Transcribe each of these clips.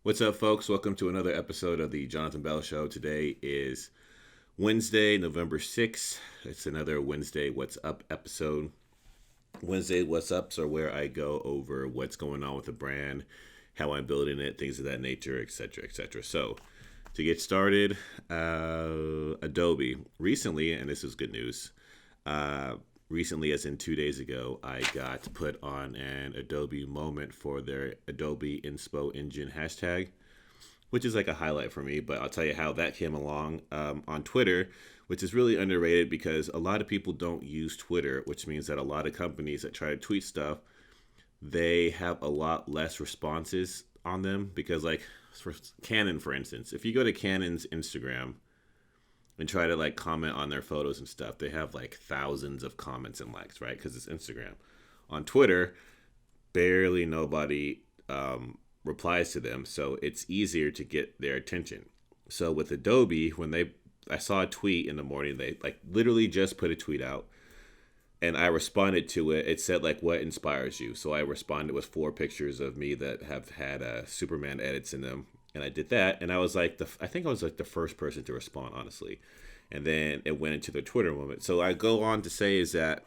What's up, folks? Welcome to another episode of the Jonathan Bell Show. Today is Wednesday, November 6th. It's another Wednesday What's Up episode. Wednesday What's Ups are where I go over what's going on with the brand, how I'm building it, things of that nature, etc., etc. So, to get started, Adobe recently, and this is good news, uh, recently, as in 2 days ago, I got put on an Adobe Moment for their Adobe Inspo Engine hashtag, which is like a highlight for me. But I'll tell you how that came along on Twitter, which is really underrated because a lot of people don't use Twitter, which means that a lot of companies that try to tweet stuff, they have a lot less responses on them because, like, for Canon, for instance, if you go to Canon's Instagram and try to like comment on their photos and stuff, they have like thousands of comments and likes, right? Because it's Instagram. On Twitter, barely nobody replies to them, so it's easier to get their attention. So with Adobe, I saw a tweet in the morning, they like literally just put a tweet out, and I responded to it. It said like, "What inspires you?" So I responded with four pictures of me that have had Superman edits in them, and I did that. And I was like, I think I was like the first person to respond, honestly. And then it went into the Twitter moment. So I go on to say is that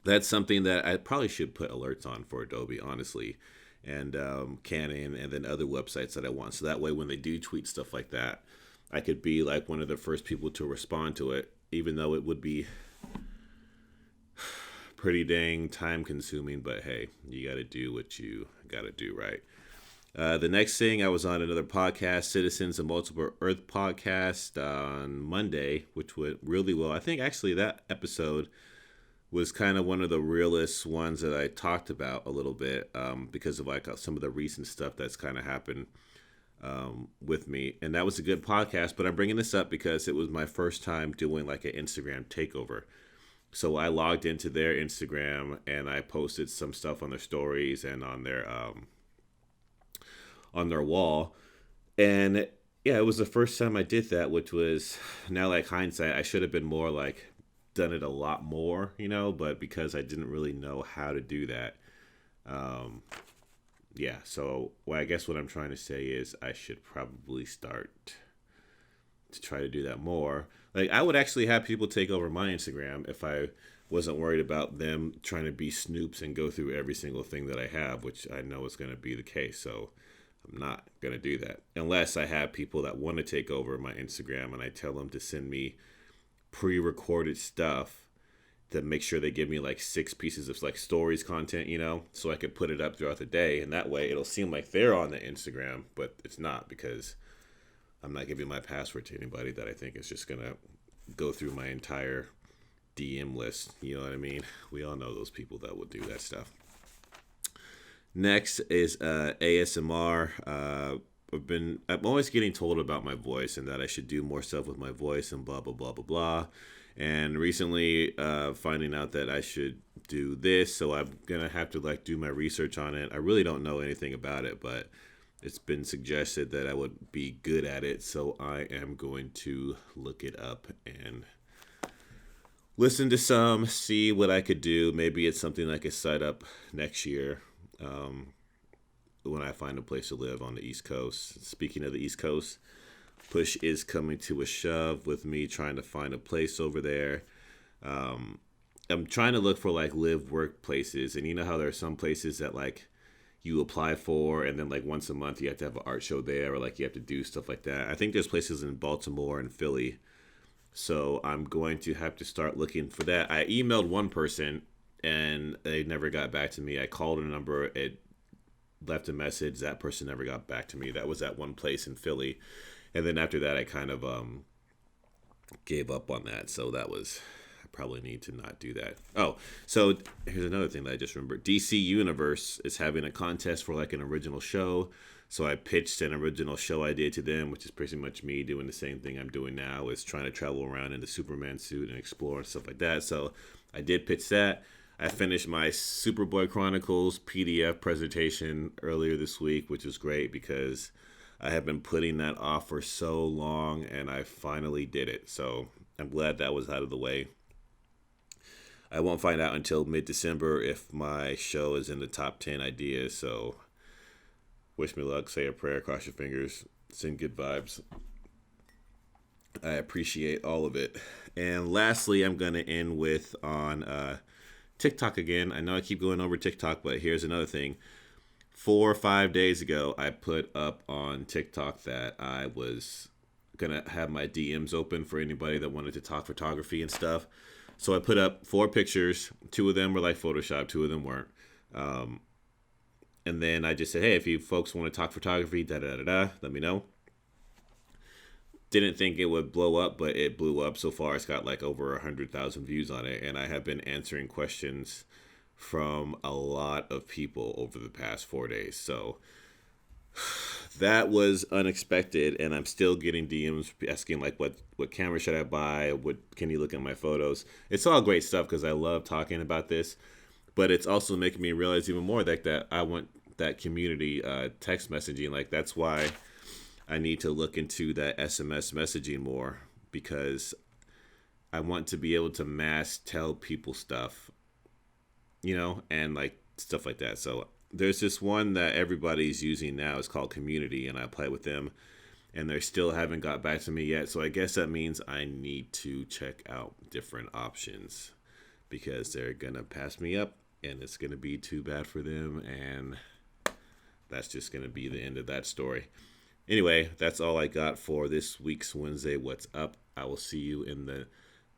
that's something that I probably should put alerts on for Adobe, honestly, and Canon, and then other websites that I want. So that way, when they do tweet stuff like that, I could be like one of the first people to respond to it, even though it would be pretty dang time consuming. But hey, you got to do what you got to do, right? The next thing, I was on another podcast, Citizens of Multiple Earth podcast, on Monday, which went really well. I think actually that episode was kind of one of the realest ones that I talked about a little bit, because of like some of the recent stuff that's kind of happened with me. And that was a good podcast, but I'm bringing this up because it was my first time doing like an Instagram takeover. So I logged into their Instagram and I posted some stuff on their stories and on their wall. And yeah, it was the first time I did that, which was, now like hindsight, I should have been more like done it a lot more, but because I didn't really know how to do that. Um, yeah, so well, I guess what I'm trying to say is I should probably start to try to do that more. Like, I would actually have people take over my Instagram if I wasn't worried about them trying to be snoops and go through every single thing that I have, which I know is going to be the case. So I'm not going to do that unless I have people that want to take over my Instagram and I tell them to send me pre-recorded stuff to make sure they give me like 6 pieces of like stories content, so I can put it up throughout the day, and that way it'll seem like they're on the Instagram, but it's not, because I'm not giving my password to anybody that I think is just gonna go through my entire DM list. You know what I mean? We all know those people that will do that stuff. Next is ASMR. I'm always getting told about my voice and that I should do more stuff with my voice and blah blah blah blah blah. And recently, finding out that I should do this, so I'm gonna have to like do my research on it. I really don't know anything about it, but it's been suggested that I would be good at it, so I am going to look it up and listen to some, see what I could do. Maybe it's something I could set up next year, um, when I find a place to live on the East Coast. Speaking of the East Coast, push is coming to a shove with me trying to find a place over there. Um, I'm trying to look for like live work places, and you know how there are some places that like you apply for, and then like once a month you have to have an art show there, or like you have to do stuff like that. I think there's places in Baltimore and Philly, so I'm going to have to start looking for that. I emailed one person and they never got back to me. I called a number, it left a message, that person never got back to me. That was at one place in Philly, and then after that I kind of gave up on that. So that was, I probably need to not do that. Oh, so here's another thing that I just remembered. DC Universe is having a contest for like an original show. So I pitched an original show idea to them, which is pretty much me doing the same thing I'm doing now, is trying to travel around in the Superman suit and explore and stuff like that. So I did pitch that. I finished my Superboy Chronicles PDF presentation earlier this week, which was great because I have been putting that off for so long, and I finally did it. So I'm glad that was out of the way. I won't find out until mid December if my show is in the top 10 ideas. So wish me luck, say a prayer, cross your fingers, send good vibes. I appreciate all of it. And lastly, I'm going to end with on TikTok again. I know I keep going over TikTok, but here's another thing. 4 or 5 days ago, I put up on TikTok that I was gonna have my DMs open for anybody that wanted to talk photography and stuff. So I put up 4 pictures. 2 of them were like Photoshop, 2 of them weren't. Um, and then I just said, hey, if you folks want to talk photography, da da da da, let me know. Didn't think it would blow up, but it blew up. So far, it's got like over 100,000 views on it, and I have been answering questions from a lot of people over the past 4 days. So that was unexpected, and I'm still getting DMs asking like, what camera should I buy? What can you look at my photos? It's all great stuff because I love talking about this, but it's also making me realize even more that I want that community text messaging. Like that's why I need to look into that SMS messaging more because I want to be able to mass tell people stuff, and like stuff like that. So there's this one that everybody's using now. It's called Community, and I play with them, and they still haven't got back to me yet. So I guess that means I need to check out different options because they're gonna pass me up, and it's gonna be too bad for them, and that's just gonna be the end of that story. Anyway, that's all I got for this week's Wednesday What's Up. I will see you in the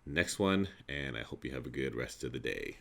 next one, and I hope you have a good rest of the day.